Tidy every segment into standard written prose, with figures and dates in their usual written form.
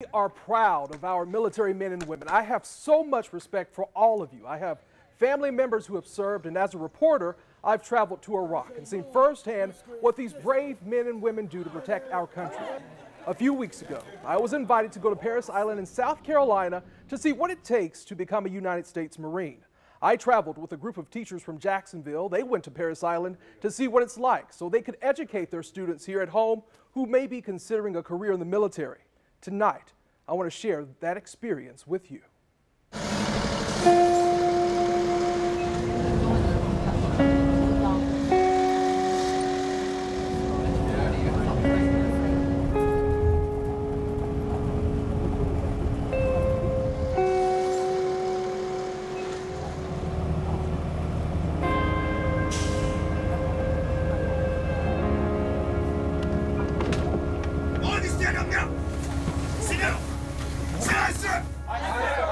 We are proud of our military men and women. I have so much respect for all of you. I have family members who have served, and as a reporter, I've traveled to Iraq and seen firsthand what these brave men and women do to protect our country. A few weeks ago, I was invited to go to Parris Island in South Carolina to see what it takes to become a United States Marine. I traveled with a group of teachers from Jacksonville. They went to Parris Island to see what it's like so they could educate their students here at home who may be considering a career in the military. Tonight, I want to share that experience with you.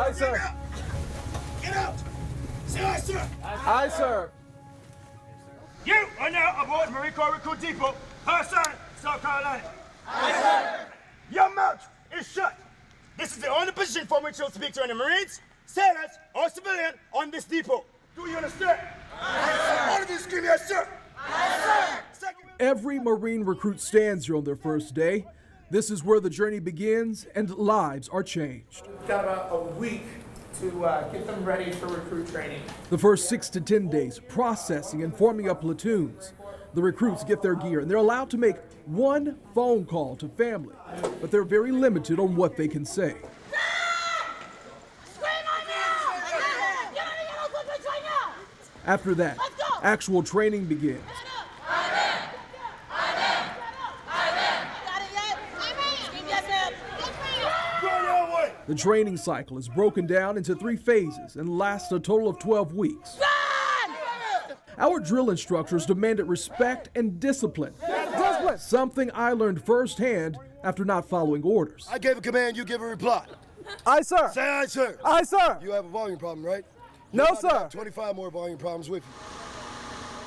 Aye, sir. Get out! Say aye, sir! Aye, sir. You are now aboard Marine Corp Recruit Depot, Parris Island, South Carolina. Aye, sir! Your mouth is shut. This is the only position for which you'll speak to any Marines, sailors, or civilian on this depot. Do you understand? Aye, sir! All of you scream yes, sir! Aye, sir! Every Marine recruit stands here on their first day. This is where the journey begins and lives are changed. We've got about a week to get them ready for recruit training. The first 6 to 10 days, processing and forming up platoons. The recruits get their gear and they're allowed to make one phone call to family, but they're very limited on what they can say. After that, actual training begins. The training cycle is broken down into 3 phases and lasts a total of 12 weeks. Our drill instructors demanded respect and discipline. Something I learned firsthand after not following orders. I gave a command, you give a reply. Aye, sir. Say aye, sir. Aye, sir. You have a volume problem, right? No, You're about to sir. have 25 more volume problems with you.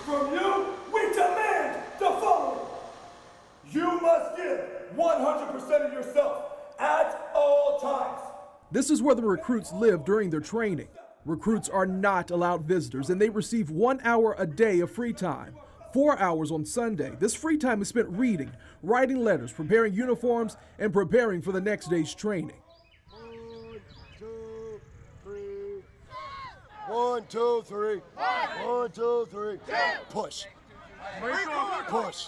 From you, we demand the following. You must give 100% of yourself at all times. This is where the recruits live during their training. Recruits are not allowed visitors, and they receive 1 hour a day of free time, 4 hours on Sunday. This free time is spent reading, writing letters, preparing uniforms, and preparing for the next day's training. 1, 2, 3. 1, 2, 3. Push. Push. Push.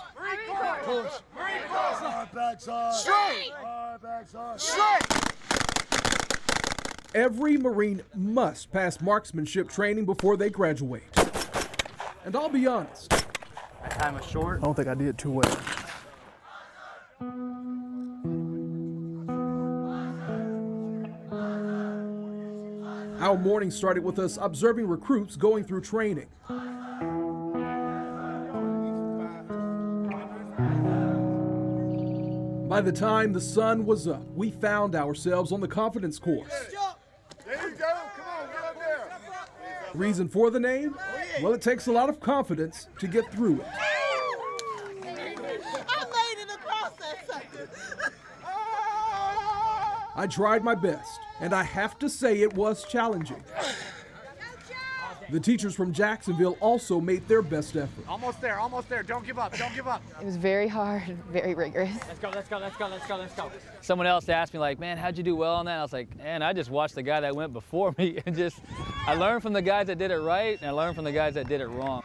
Hard backside. Straight. Hard backside. Straight. Every Marine must pass marksmanship training before they graduate. And I'll be honest, that time was short. I don't think I did too well. Our morning started with us observing recruits going through training. By the time the sun was up, we found ourselves on the confidence course. There you go. Come on, get up there. Reason for the name? Well, it takes a lot of confidence to get through it. I made it across that sucker. I tried my best, and I have to say it was challenging. The teachers from Jacksonville also made their best effort. Almost there, don't give up, don't give up. It was very hard, very rigorous. Let's go, let's go, let's go, let's go, let's go. Someone else asked me like, man, how'd you do well on that? I was like, man, I just watched the guy that went before me and I learned from the guys that did it right and I learned from the guys that did it wrong.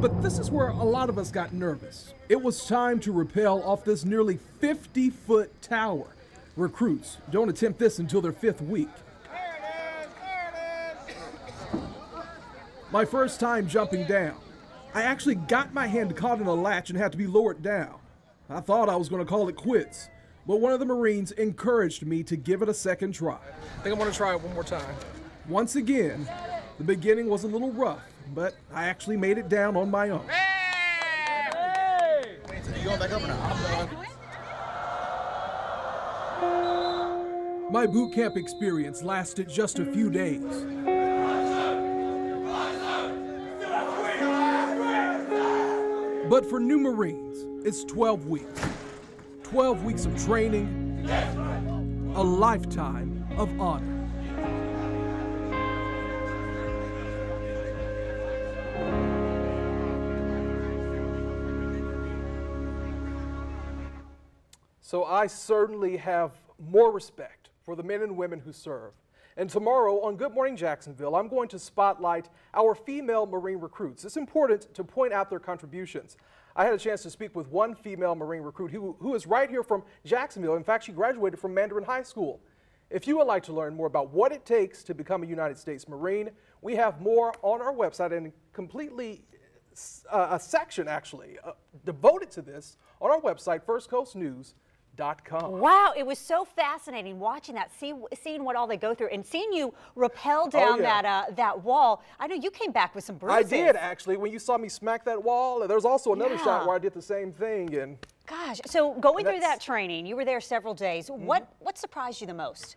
But this is where a lot of us got nervous. It was time to rappel off this nearly 50-foot tower. Recruits don't attempt this until their 5th week. My first time jumping down, I actually got my hand caught in a latch and had to be lowered down. I thought I was going to call it quits, but one of the Marines encouraged me to give it a second try. I think I'm going to try it one more time. Once again, the beginning was a little rough, but I actually made it down on my own. Hey! So you going back up or not? My boot camp experience lasted just a few days. But for new Marines, it's 12 weeks. 12 weeks of training, a lifetime of honor. So I certainly have more respect for the men and women who serve. And tomorrow on Good Morning Jacksonville, I'm going to spotlight our female Marine recruits. It's important to point out their contributions. I had a chance to speak with one female Marine recruit who is right here from Jacksonville. In fact, she graduated from Mandarin High School. If you would like to learn more about what it takes to become a United States Marine, we have more on our website and completely a section actually devoted to this on our website, firstcoastnews.com. Wow, it was so fascinating watching that, seeing what all they go through, and seeing you rappel down that wall. I know you came back with some bruises. I did, actually. When you saw me smack that wall, there's also another shot where I did the same thing. And gosh, so going through that training, you were there several days. What surprised you the most?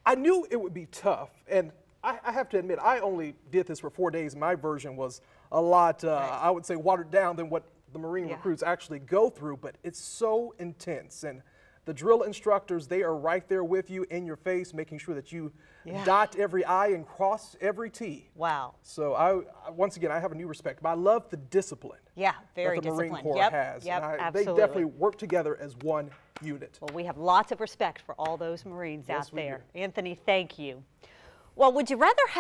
I knew it would be tough, and I have to admit, I only did this for 4 days. My version was a lot, I would say, watered down than what the Marine recruits actually go through, but it's so intense. And the drill instructors, they are right there with you in your face, making sure that you dot every I and cross every T. Wow. So once again, I have a new respect, but I love the discipline very that the Marine disciplined. Corps has. Absolutely. They definitely work together as one unit. Well, we have lots of respect for all those Marines out there. Do. Anthony, thank you. Well, would you rather have